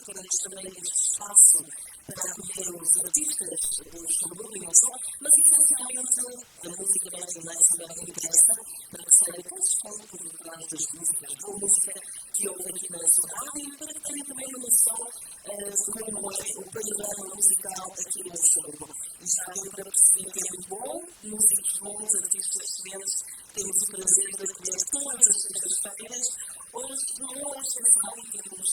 Temos também este espaço para acolher os artistas, os subúrbios e não só, mas essencialmente a música brasileira também me interessa, para que saiba quem estão por detrás das músicas, boa música que ouve aqui na sua rádio e para que tenha também uma noção como é o panorama musical aqui no Luxemburgo. E já deu para perceber que é muito bom, músicos bons, artistas excelentes, temos o prazer de acolher todas as sextas-feiras. Hoje não é exceção e temos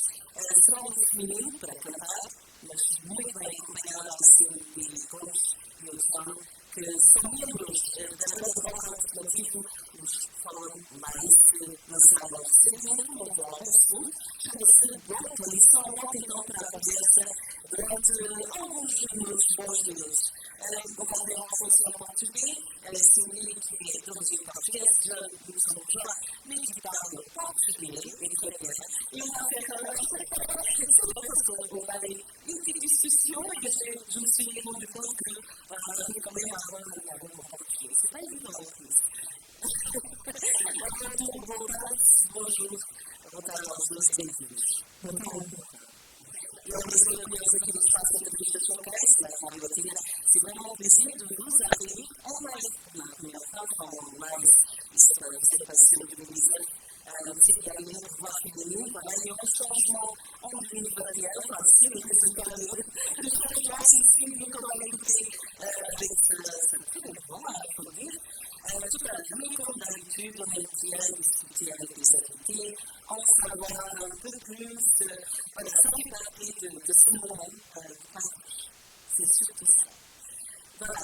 só um feminino para cantar, mas muito bem acompanhada assim de Gomes e Ousmane, que são membros da banda rock alternativo, os falam mais que lançaram recentemente um novo álbum, chama-se Brooklyn, e só volta então para a conversa durante alguns minutos, bons minutos. On va faire en français en portugais, Cindy qui est d'origine portugaise, jeune luxembourgeois, mais qui parle portugais et très bien. Et on va faire une petite discussion et je me suis rendu compte que j'arrive quand même à avoir un dialogue en portugais. C'est pas évident en plus. Bonjour, voltado aos dois sentidos. Eu agradeço a Deus aqui no espaço de entrevistas locais, na Rádio Latina. C'est vraiment un plaisir de vous accueillir en live pour la première fois, en live. C'est passé en 2019. C'est gagné pour voir féminine. Voilà, il y a un changement en 2021. Enfin, c'est le résultat de changement. C'est mieux qu'on va l'écouter avec ce très bon vent, il faut dire. Tout à l'heure, comme d'habitude, on aime bien discuter avec les invités, en savoir un peu plus. Voilà, ça fait partie de ce moment du partage. C'est surtout ça. Voilà,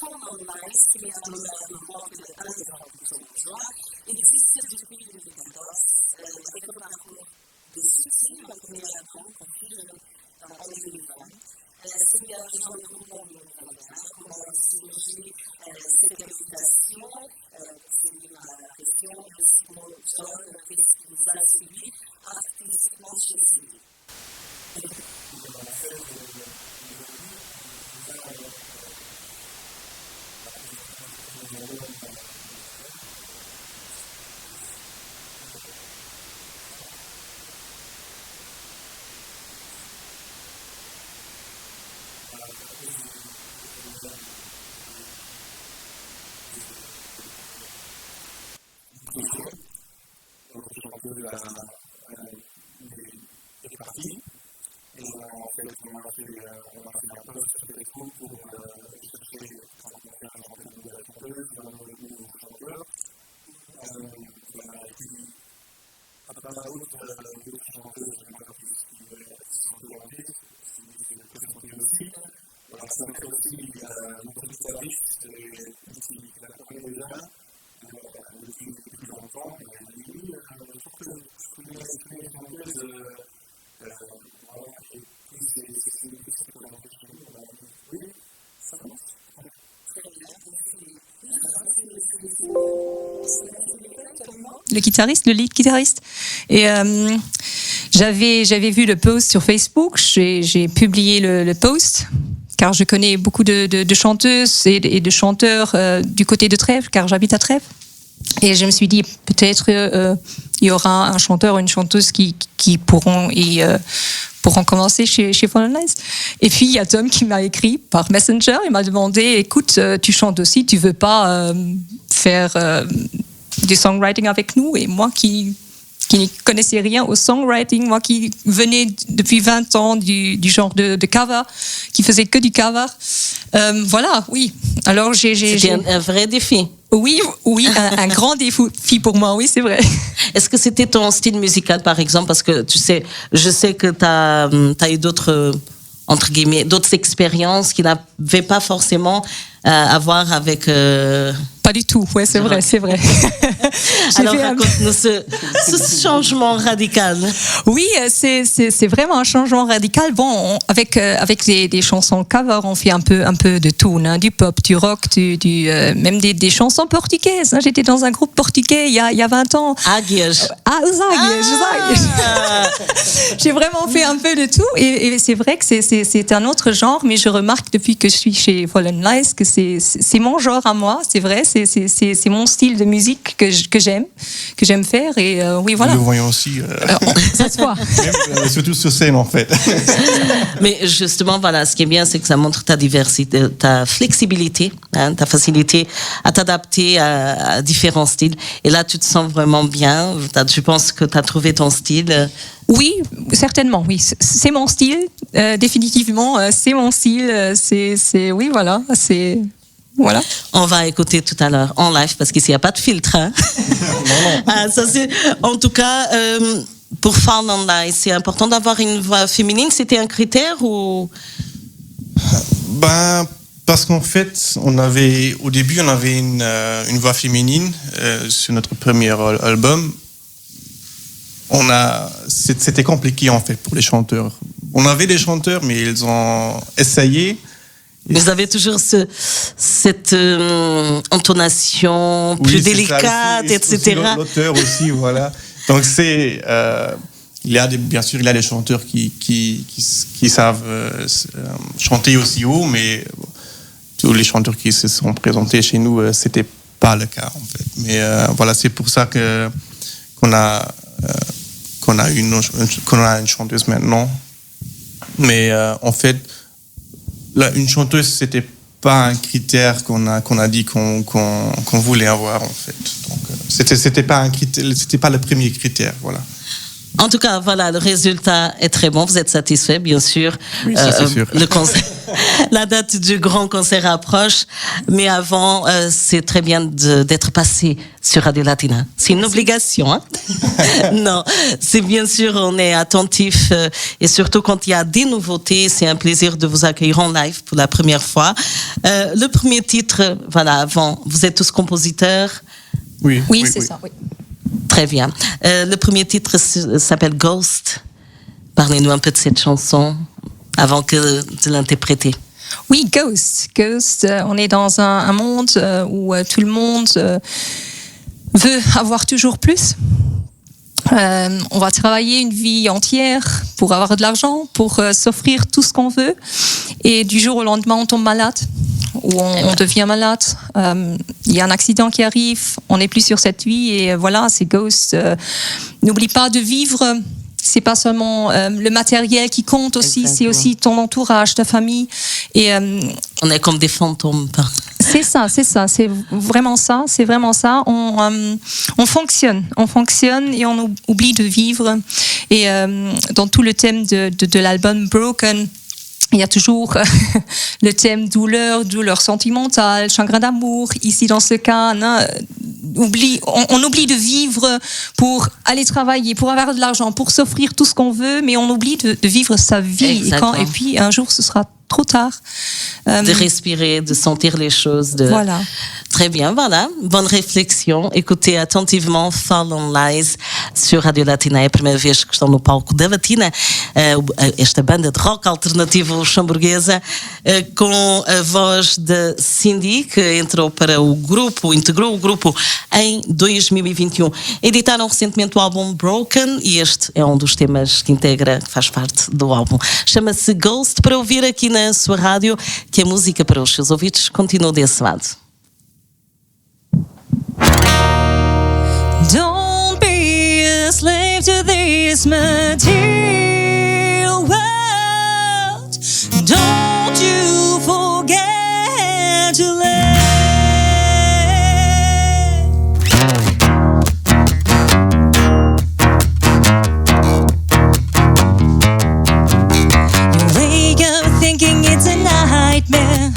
Forme Mais, qui est un hommage au rock de l'indépendance luxembourgeois, existe depuis 2014 avec un parcours de succès, un premier album qu'on fit en 2020. C'est bien le genre de groupe en 2021, comment a surgi cette invitation, c'est lié à la question, mais aussi pour John, qu'est-ce qui vous a suivi artistiquement chez Cindy. est parti. Et en fait, on a fait la pause sur Facebook pour chercher quand on a fait un rencontre de la chanteuse, de chanteur. Et puis, après la route, d'autres chanteuses, qui sont demandées, qui se chanter aussi. Voilà, ça fait aussi notre guitariste qui l'a formé déjà. Depuis longtemps, et lui, je trouve que je connais les chanteuses, et puis c'est pour la question. Oui, ça marche. Très bien. Le guitariste, le lead guitariste. Et j'avais vu le post sur Facebook, j'ai publié le post. Car je connais beaucoup de chanteuses et de chanteurs du côté de Trèves, car j'habite à Trèves. Et je me suis dit, peut-être il y aura un chanteur ou une chanteuse qui pourront commencer chez Fallen Lines. Et puis, il y a Tom qui m'a écrit par Messenger. Il m'a demandé, écoute, tu chantes aussi, tu veux pas faire du songwriting avec nous? Et moi qui ne connaissais rien au songwriting, moi qui venais depuis 20 ans du genre de cover, qui faisait que du cover. Voilà, oui. Alors C'était un vrai défi. Oui, un grand défi pour moi, oui, c'est vrai. Est-ce que c'était ton style musical, par exemple? Parce que tu sais, je sais que tu as eu d'autres, entre guillemets, d'autres expériences qui n'avaient pas forcément à voir avec Pas du tout, ouais, c'est vrai. Alors raconte-nous ce changement radical. Oui, c'est vraiment un changement radical. Bon, avec des chansons cover, on fait un peu de tout, hein, du pop, du rock, même des chansons portugaises. Hein. J'étais dans un groupe portugais il y a 20 ans. Águias. Os Águias. J'ai vraiment fait un peu de tout et c'est vrai que c'est un autre genre, mais je remarque depuis que je suis chez Fallen Lies que c'est mon genre à moi, c'est vrai. C'est mon style de musique que j'aime faire et oui voilà. Nous le voyons aussi. Ça se voit. Même, surtout sur scène en fait. Mais justement voilà, ce qui est bien, c'est que ça montre ta diversité, ta flexibilité, hein, ta facilité à t'adapter à différents styles. Et là, tu te sens vraiment bien. Je pense que tu as trouvé ton style. Oui, certainement. Oui, c'est mon style. Définitivement, c'est mon style. Oui voilà. Voilà. On va écouter tout à l'heure en live parce qu'ici il n'y a pas de filtre. Hein. Ça, en tout cas, pour Fallen Lies, c'est important d'avoir une voix féminine. C'était un critère ou? Parce qu'en fait, au début, on avait une voix féminine sur notre premier album. C'était compliqué en fait pour les chanteurs. On avait des chanteurs, mais ils ont essayé. Vous avez toujours cette intonation plus délicate, etc. L'auteur aussi, voilà. Donc bien sûr, il y a des chanteurs qui savent chanter aussi haut, mais tous les chanteurs qui se sont présentés chez nous, c'était pas le cas en fait. Mais voilà, c'est pour ça qu'on a une chanteuse maintenant. Mais en fait, une chanteuse, c'était pas un critère qu'on a dit qu'on voulait avoir en fait. Donc c'était pas le premier critère, voilà. En tout cas, voilà, le résultat est très bon. Vous êtes satisfait, bien sûr. Oui, ça, c'est sûr. La date du grand concert approche, mais avant, c'est très bien d'être passé sur Radio Latina. C'est une obligation, hein? Non, c'est bien sûr, on est attentif et surtout quand il y a des nouveautés, c'est un plaisir de vous accueillir en live pour la première fois. Le premier titre, voilà, avant, vous êtes tous compositeurs? Oui, c'est ça, oui. Très bien. Le premier titre s'appelle Ghost. Parlez-nous un peu de cette chanson avant de l'interpréter. Oui, Ghost. On est dans un monde où tout le monde veut avoir toujours plus. On va travailler une vie entière pour avoir de l'argent, pour s'offrir tout ce qu'on veut. Et du jour au lendemain, on tombe malade. Ou on devient malade, il y a un accident qui arrive, on n'est plus sur cette vie et voilà, c'est Ghost. N'oublie pas de vivre, c'est pas seulement le matériel qui compte aussi, exactement. C'est aussi ton entourage, ta famille. Et, on est comme des fantômes. C'est ça, c'est vraiment ça. On fonctionne et on oublie de vivre. Et dans tout le thème de l'album Broken, il y a toujours le thème douleur sentimentale, chagrin d'amour. Ici, dans ce cas, on oublie de vivre pour aller travailler, pour avoir de l'argent, pour s'offrir tout ce qu'on veut, mais on oublie de vivre sa vie. Et puis, un jour, ce sera trop tard. De respirer, de sentir les choses. Voilà. Très bien, voilà. Bonne réflexion. Écoutez attentivement Fallen Lies sur Radio Latina. É a primeira vez que estão no palco da Latina. Esta banda de rock alternativo luxemburguesa com a voz de Cindy, que integrou o grupo em 2021. Editaram recentemente o álbum Broken e este é um dos temas que faz parte do álbum. Chama-se Ghost, para ouvir aqui na sua rádio, que a música para os seus ouvidos continua desse lado. Don't be a slave to this material world. Don't you forget to live. You wake up thinking it's a nightmare,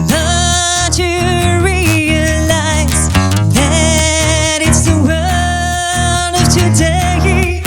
but you realize that it's the world of today.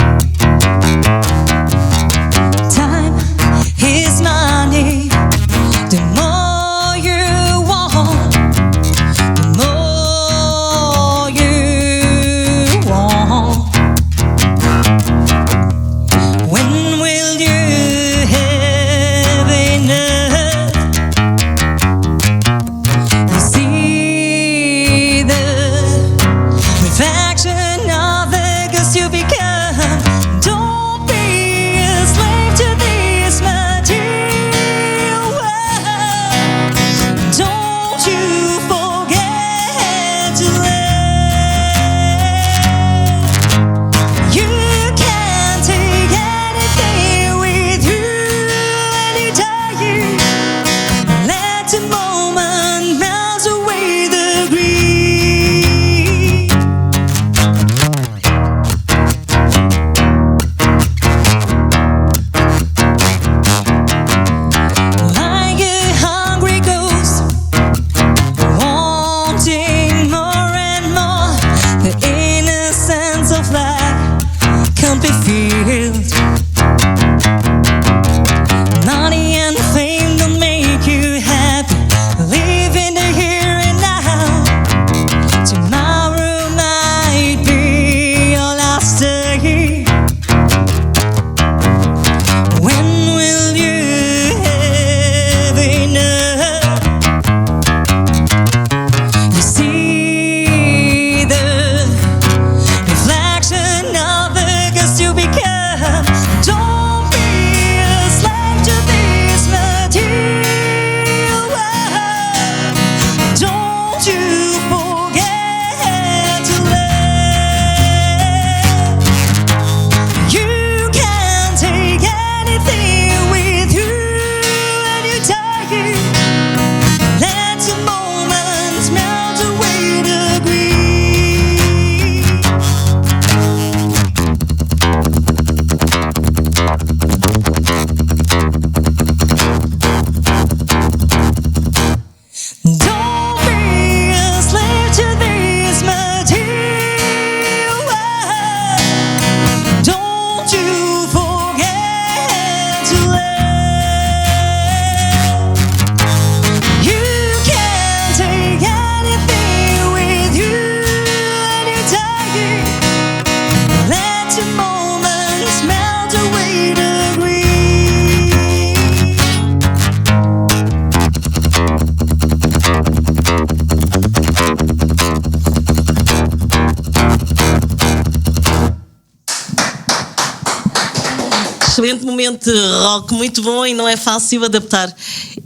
momento de rock muito bom e não é fácil adaptar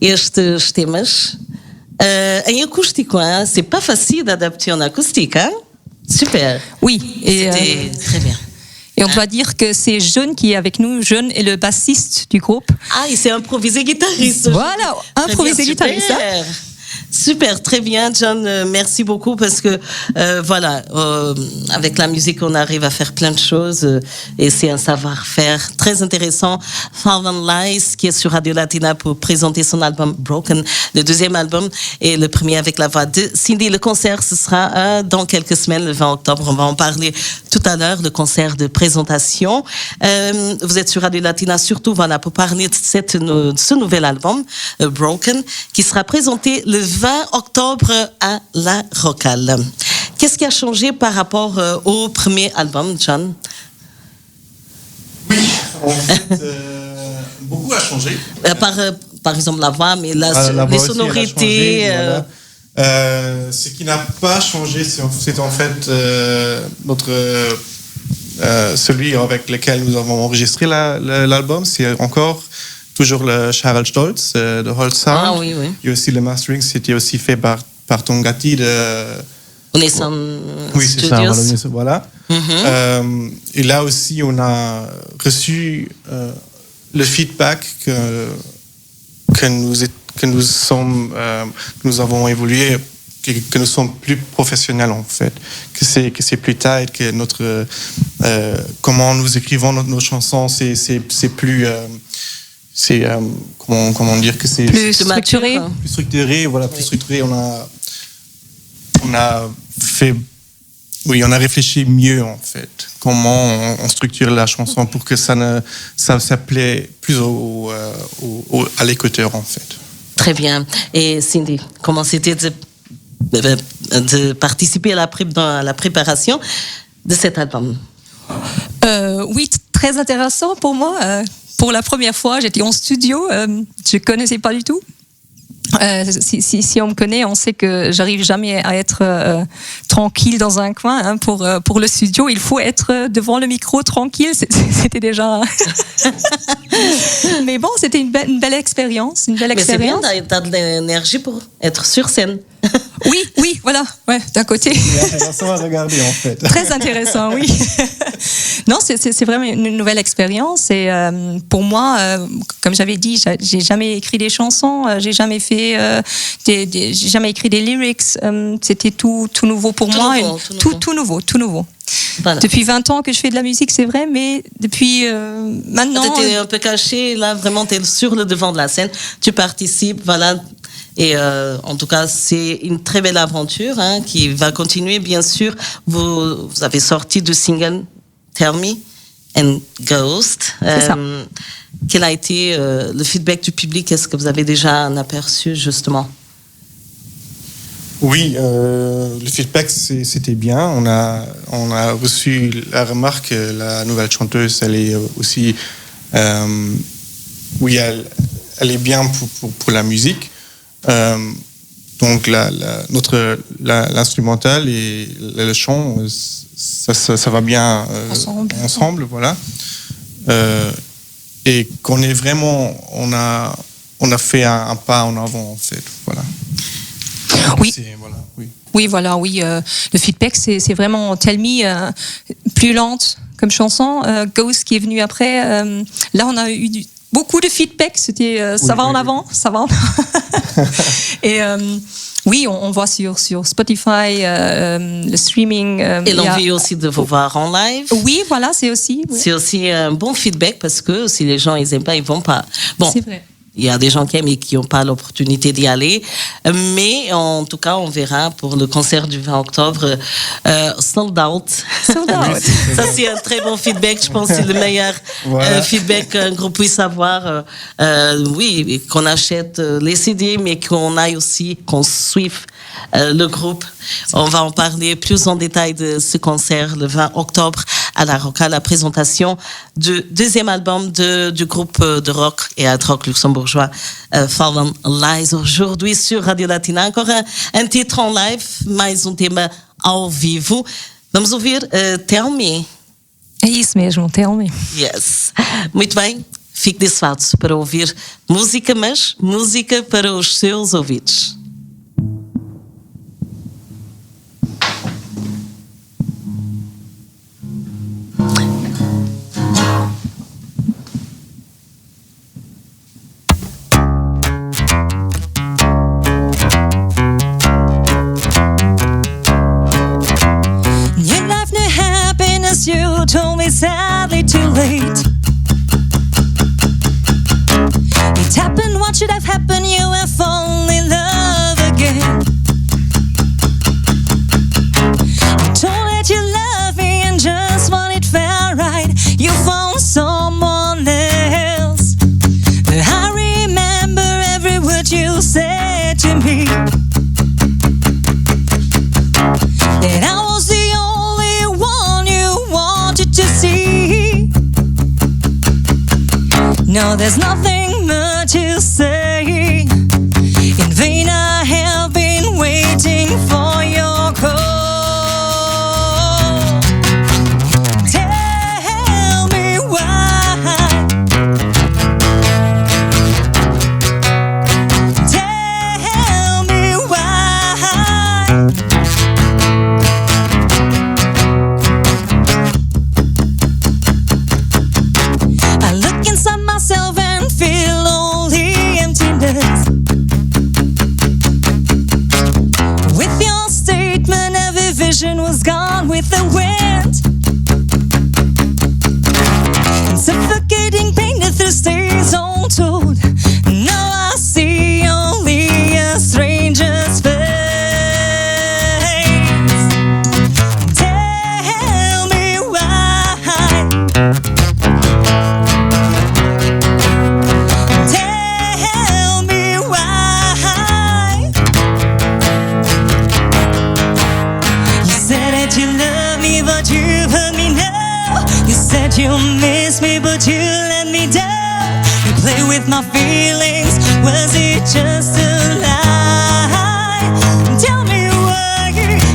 estes temas em acústico. Hein? C'est pas facile d'adapter en acoustique. Hein? Super. Oui, et, C'était très bien. et on doit dire que c'est Jeune qui est avec nous. Jeune est le bassiste du groupe. Ah, il s'est improvisé guitariste. Voilà, improvisé Très bien, guitariste. super. Super, très bien, John. Merci beaucoup parce que voilà, avec la musique, on arrive à faire plein de choses et c'est un savoir-faire très intéressant. Fallen Lies, qui est sur Radio Latina pour présenter son album Broken, le deuxième album et le premier avec la voix de Cindy. Le concert, ce sera dans quelques semaines, le 20 octobre. On va en parler tout à l'heure, le concert de présentation. Vous êtes sur Radio Latina surtout, voilà, pour parler de ce nouvel album, Broken, qui sera présenté le 20 octobre à La Rocale. Qu'est-ce qui a changé par rapport au premier album, John? Oui, en fait, beaucoup a changé. Par exemple, la voix, mais la les voix aussi, sonorités. elle a changé, voilà. Ce qui n'a pas changé, c'est en fait celui avec lequel nous avons enregistré l'album. C'est encore toujours le Charles Stolz de Holz Sound. Ah oui, oui. Et aussi le mastering, c'était aussi fait par Tongati de... Unisson Oui, c'est ça, Studios. voilà. Et là aussi, on a reçu le feedback que nous avons évolué, que nous sommes plus professionnels en fait, que c'est plus tight, que comment nous écrivons nos chansons, c'est plus comment dire que c'est Plus structuré. plus structuré, voilà, plus structuré. On a réfléchi mieux en fait, comment on structure la chanson pour que ça plaît plus à l'écouteur en fait. Très bien. Et Cindy, comment c'était de participer à la préparation de cet album? Oui, très intéressant pour moi. Pour la première fois, j'étais en studio. Je connaissais pas du tout. Si on me connaît, on sait que j'arrive jamais à être tranquille dans un coin. Hein, pour le studio, il faut être devant le micro tranquille. C'était déjà. Mais bon, c'était une belle expérience. Mais c'est bien, t'as de l'énergie pour être sur scène. Oui, voilà. Ouais, d'un côté. C'est intéressant à regarder en fait. Très intéressant, oui. Non, c'est vraiment une nouvelle expérience. Et pour moi, comme j'avais dit, j'ai jamais écrit des chansons, j'ai jamais fait, j'ai jamais écrit des lyrics. C'était tout nouveau pour moi. Tout nouveau. Voilà. Depuis 20 ans que je fais de la musique, c'est vrai, mais depuis maintenant. T'étais un peu caché, là, vraiment, t'es sur le devant de la scène. Tu participes, voilà. Et en tout cas, c'est une très belle aventure hein, qui va continuer, bien sûr. Vous avez sorti du single Tell Me and Ghost. Quel a été le feedback du public? Est-ce que vous avez déjà un aperçu, justement? Oui, le feedback, c'était bien. On a reçu la remarque que la nouvelle chanteuse, elle est aussi... oui, elle est bien pour la musique. Donc l'instrumental et le chant ça va bien ensemble voilà. Et qu'on est vraiment on a fait un pas en avant en fait voilà. Oui. Voilà. Le feedback c'est vraiment Tell Me plus lente comme chanson, Ghost qui est venu après. Là on a eu beaucoup de feedback, c'était ça va en avant. Et oui, on voit sur Spotify le streaming. Et l'envie aussi de vous voir en live. Oui, voilà, c'est aussi. Oui. C'est aussi un bon feedback parce que si les gens ils aiment pas, ils vont pas. Bon. C'est vrai. Il y a des gens qui aiment et qui n'ont pas l'opportunité d'y aller. Mais en tout cas, on verra pour le concert du 20 octobre, sold out. Sold out. Ça, c'est un très bon feedback. Je pense que c'est le meilleur feedback qu'un groupe puisse avoir. Oui, qu'on achète les CD, mais qu'on aille aussi, qu'on suive le groupe. On va en parler plus en détail de ce concert le 20 octobre à La Rocale, la présentation du deuxième album du groupe de rock et hard rock luxembourgeois Fallen Lies, aujourd'hui sur Radio Latina. Encore un titre en live, mais tema ao vivo. Vamos ouvir Tell Me. É isso mesmo, Tell Me. Yes. Muito bem. Fique desse lado para ouvir música, mas música para os seus ouvidos. You told me sadly too late. It happened, what should have happened? You have fallen in love again. You told that you love me and just when it felt right, you found someone else. I remember every word you said to me, that I was the only one you wanted to see. No, there's nothing more to say. In vain I have been waiting for your call. Tell me why. Tell me why. I look inside myself and feel only emptiness. With your statement, every vision was gone with the wind. And suffocating pain that through stays untold. Now I see only a stranger's face. Tell me why. Tell me why. You said that you love me, but you hurt me now. You said you miss me, but you let me down. You play with my feelings, was it just a lie? Tell me why.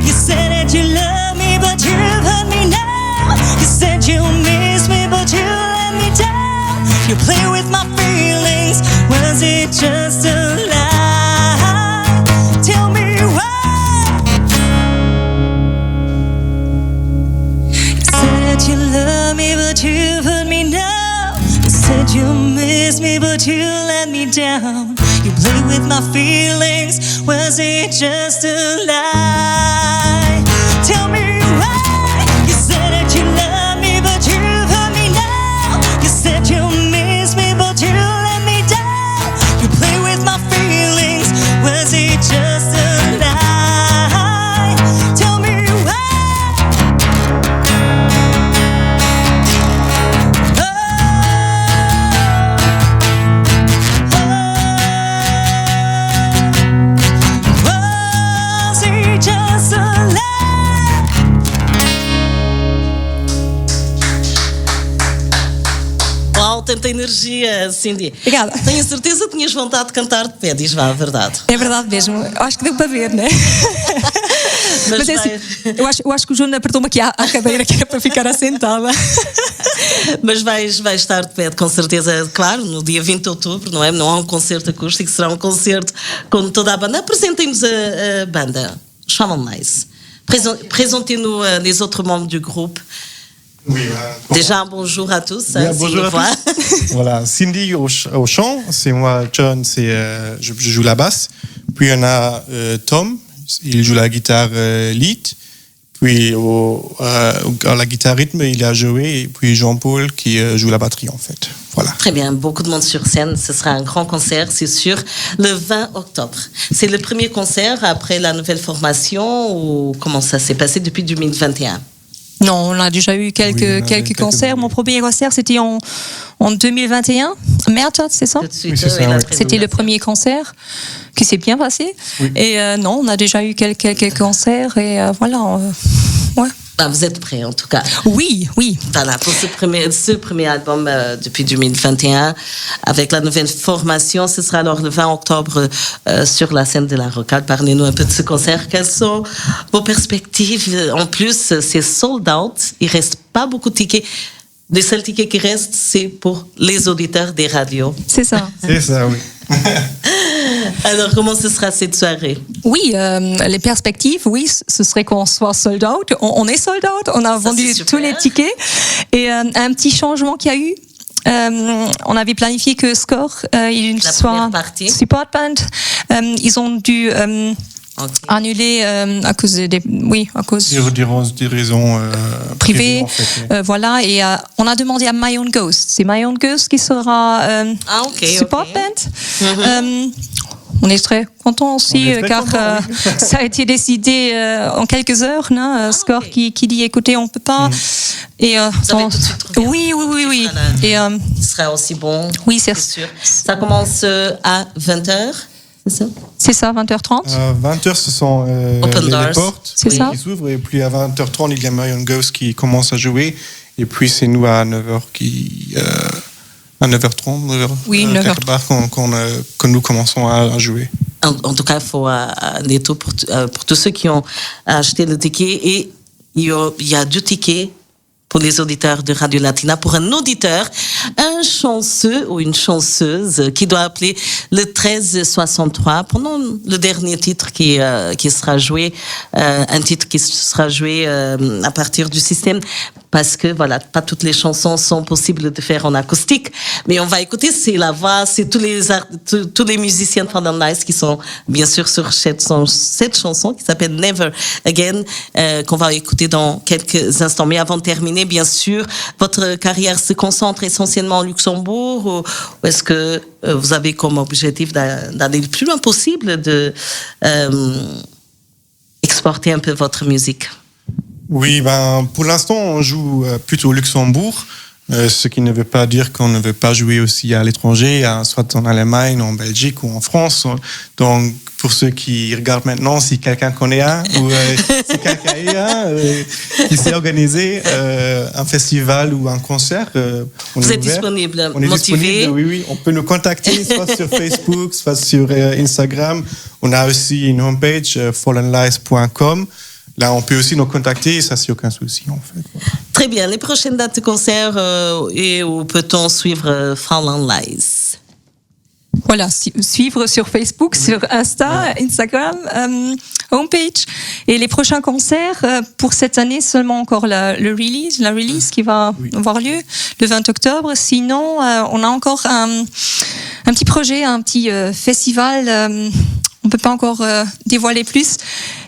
You said that you love me, but you hurt me now. You said you miss me, but you let me down. You play with my feelings, was it just a lie? Tell me why. You said that you love me, but you hurt me now. You said you miss me, but you let me down. You play with my feelings, was it just a lie? Tell me why. You said that you love me, but you hurt me now. You said you miss me, but you let me down. You play with my feelings, was it just a lie? Tell me why. Was it just a lie? Uau, tanta energia, Cindy. Obrigada. Tenho certeza que tinhas vontade de cantar de pé, diz vá a verdade. É verdade mesmo. Acho que deu para ver, né? Mas é assim, eu acho que o João apertou-me aqui à cadeira que era para ficar assentada. Mas vais estar de pé, com certeza, claro, no dia 20 de outubro, não é? Não há um concerto acústico, será um concerto com toda a banda. Apresentem-nos a banda, Chamons. Présentez-nous les autres membres du groupe. Oui, Déjà un bonjour à tous. Oui, bonjour à tous. Voilà, Cindy au chant, c'est moi, John, je joue la basse. Puis on a Tom, il joue la guitare lead. Puis à la guitare rythme, il a joué. Et puis Jean-Paul qui joue la batterie en fait. Voilà. Très bien, beaucoup de monde sur scène. Ce sera un grand concert, c'est sûr, le 20 octobre. C'est le premier concert après la nouvelle formation ou comment ça s'est passé depuis 2021? Non, on a déjà eu quelques concerts. Mon premier concert, c'était en 2021, mars, c'est ça? Tout de suite, Oui, c'est ça, oui. C'était le premier concert qui s'est bien passé. Oui. Et non, on a déjà eu quelques concerts et voilà. Ouais. Ah, vous êtes prêts en tout cas. Oui, oui. Voilà, pour ce premier album depuis 2021, avec la nouvelle formation, ce sera alors le 20 octobre sur la scène de la Rocade. Parlez-nous un peu de ce concert. Quelles sont vos perspectives? En plus, c'est sold out, il reste pas beaucoup de tickets. Le seul ticket qui reste, c'est pour les auditeurs des radios. C'est ça. C'est ça, oui. Alors, comment ce sera cette soirée? Oui, les perspectives, oui, ce serait qu'on soit sold out. On est sold out, on a vendu tous les tickets. Et un petit changement qu'il y a eu, on avait planifié que Score, il soit support band. Ils ont dû annuler à cause des raisons privées. En fait, voilà, et on a demandé à My Own Ghost. C'est My Own Ghost qui sera support band. On est très contents aussi, car ça a été décidé en quelques heures. Score qui dit écoutez, on peut pas. Et vous avez tout de suite trouvé. Oui. Et ce sera aussi bon. Oui, c'est sûr. Ça commence à 20h. C'est ça? C'est ça, 20h30. 20h, ce sont les portes qui s'ouvrent. Et puis à 20h30, il y a My Own Ghost qui commence à jouer. Et puis c'est nous à 9h à 9h30, 9h, oui, 9h30 quand nous commençons à jouer. En tout cas, il faut des taux pour tous ceux qui ont acheté le ticket. Et il y a 2 tickets pour les auditeurs de Radio Latina. Pour un auditeur, un chanceux ou une chanceuse qui doit appeler le 1363 pendant le dernier titre qui sera joué, un titre qui sera joué à partir du système, parce que voilà, pas toutes les chansons sont possibles de faire en acoustique, mais on va écouter, c'est la voix, c'est tous les musiciens de Fallen Lies qui sont bien sûr sur cette chanson qui s'appelle Never Again, qu'on va écouter dans quelques instants. Mais avant de terminer, bien sûr, votre carrière se concentre essentiellement au Luxembourg, ou est-ce que vous avez comme objectif d'aller le plus loin possible, de exporter un peu votre musique? Oui, pour l'instant, on joue plutôt au Luxembourg, ce qui ne veut pas dire qu'on ne veut pas jouer aussi à l'étranger, soit en Allemagne, en Belgique ou en France. Donc, pour ceux qui regardent maintenant, si quelqu'un connaît ou si quelqu'un qui s'est organisé un festival ou un concert, vous êtes disponible, on est motivé. Disponible, oui. On peut nous contacter soit sur Facebook, soit sur Instagram. On a aussi une homepage, fallenlies.com. Là, on peut aussi nous contacter, ça, c'est aucun souci, en fait. Très bien. Les prochaines dates de concert, et où peut-on suivre Fallen Lies? Voilà, suivre sur Facebook, sur Insta, Instagram, homepage. Et les prochains concerts, pour cette année, seulement encore la release qui va avoir lieu le 20 octobre. Sinon, on a encore un petit projet, un petit festival. On peut pas encore dévoiler plus,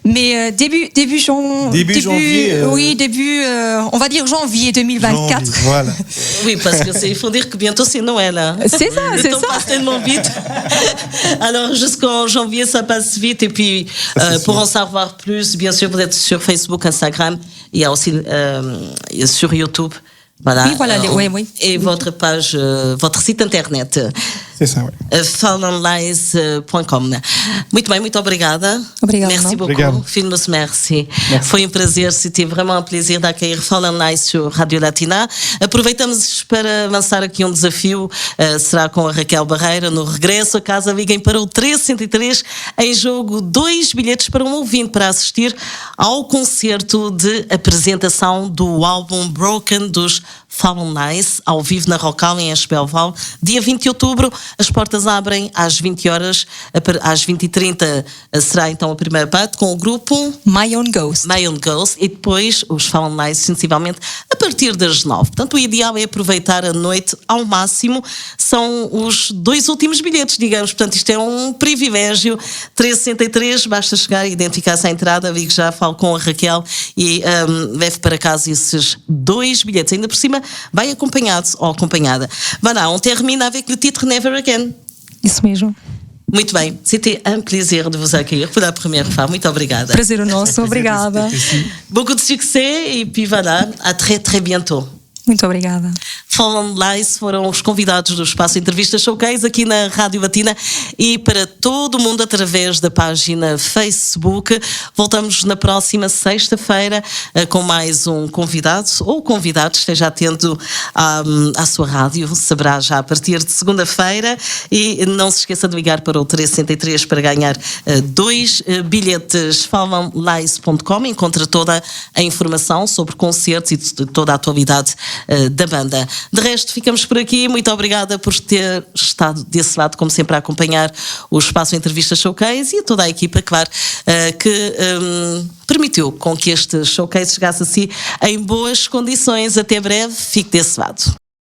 mais début janvier. Oui, on va dire janvier 2024. Janvier, voilà. Oui, parce que il faut dire que bientôt c'est Noël. Hein. C'est ça, Le temps passe tellement vite. Alors jusqu'en janvier, ça passe vite. Et puis pour en savoir plus, bien sûr, vous êtes sur Facebook, Instagram. Il y a aussi sur YouTube. Voilà. Oui, voilà. Oui. Et votre page, votre site internet. C'est ça, oui. fallenlies.com. Muito obrigada. Obrigada. Merci beaucoup. Obrigado. Filmos, merci. Foi um prazer, c'était vraiment un plaisir d'accueillir Fallen Lies sur Radio Latina. Aproveitamos para avançar aqui desafio, será com a Raquel Barreira, no regresso a casa. Liguem para o 1363, em jogo 2 bilhetes para ouvinte para assistir ao concerto de apresentação do álbum Broken dos Fallen Lies, ao vivo na Rocal, em Espelval, dia 20 de outubro. As portas abrem às 20 horas, às 20h30 será então a primeira parte com o grupo My Own Ghost. E depois os Fallen Lies, sensivelmente, a partir das 9. Portanto, o ideal é aproveitar a noite ao máximo. São os 2 últimos bilhetes, digamos. Portanto, isto é um privilégio. 1363, basta chegar e identificar-se à entrada. Ligue já, falo com a Raquel e leve para casa esses 2 bilhetes. Ainda por cima, vai acompanhado ou acompanhada. Voilà, on termine avec le titre Never Again. Isso mesmo. Muito bem, c'était un plaisir de vous accueillir pour la première fois. Muito obrigada. Prazer nosso, obrigada. Beaucoup de succès et puis voilà, à très très bientôt. Muito obrigada. Fallen Lies foram os convidados do Espaço Entrevistas Showcase aqui na Rádio Latina e para todo o mundo através da página Facebook. Voltamos na próxima sexta-feira com mais um convidado ou convidado, esteja atento à sua rádio, saberá já a partir de segunda-feira e não se esqueça de ligar para o 363 para ganhar 2 bilhetes. fallenlies.com, encontra toda a informação sobre concertos e toda a atualidade da banda. De resto, ficamos por aqui. Muito obrigada por ter estado desse lado, como sempre, a acompanhar o Espaço Entrevista Showcase e a toda a equipa, claro, que permitiu com que este showcase chegasse assim em boas condições. Até breve, fique desse lado.